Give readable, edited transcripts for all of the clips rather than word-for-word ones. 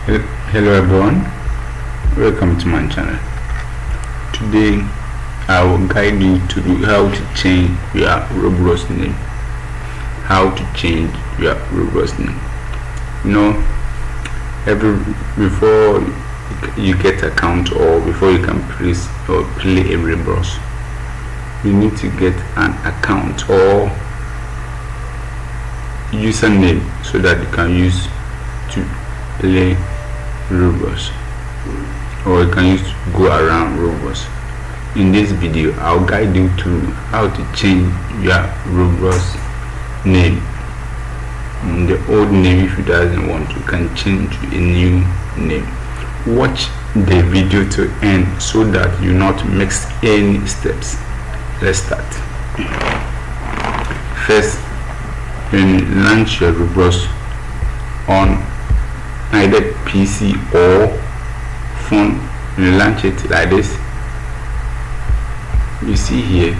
Hello everyone, welcome to my channel. Today I will guide you to how to change your Roblox name. How to change your Roblox name. You know, before you get account or before you can play a Roblox, you need to get an account or username so that you can use to play Roblox, or you can use to go around Roblox. In this video I'll guide you through how to change your Roblox name. The old name, if you doesn't want, you can change to a new name. Watch the video to end so that you not mix any steps. Let's start. First, when you launch your Roblox on either PC or phone, you launch it like this. You see here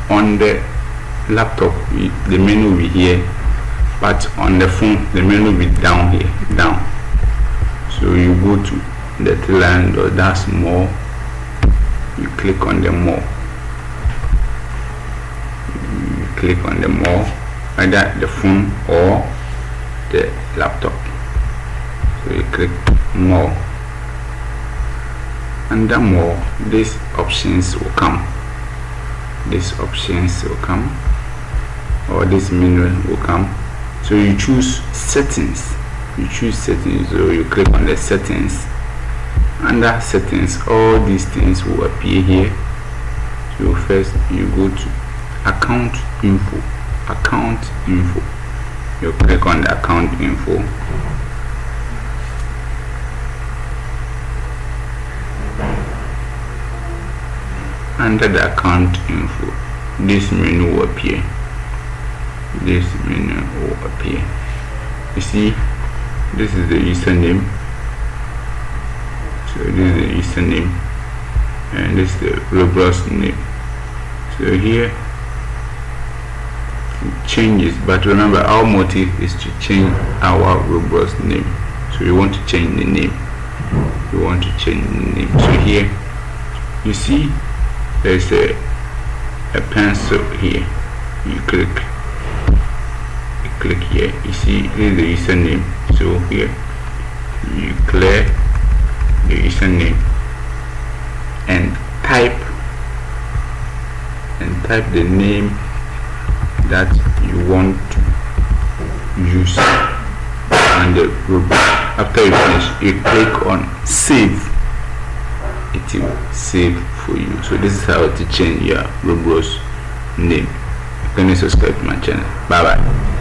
on the laptop the menu will be here, but on the phone the menu will be down here, down. So you go to the three line or that's more, you click on the more, you click on the more, either the phone or the laptop. So you click more, under more these options will come, or this menu will come. So you choose settings, so you click on the settings. Under settings, all these things will appear here. So first you go to account info, you click on the account info. Under the account info, this menu will appear. You see, this is the username. So this is the username, and this is the Roblox name. So here it changes, but remember our motive is to change our Roblox name. So you want to change the name. So here you see there's a pencil here. You click here. You see this is the username. So here you clear the username and type the name that you want to use on the Roblox. After you finish, you click on save. It will save for you. So this is how to change your Roblox name. Can you subscribe to my channel? Bye bye.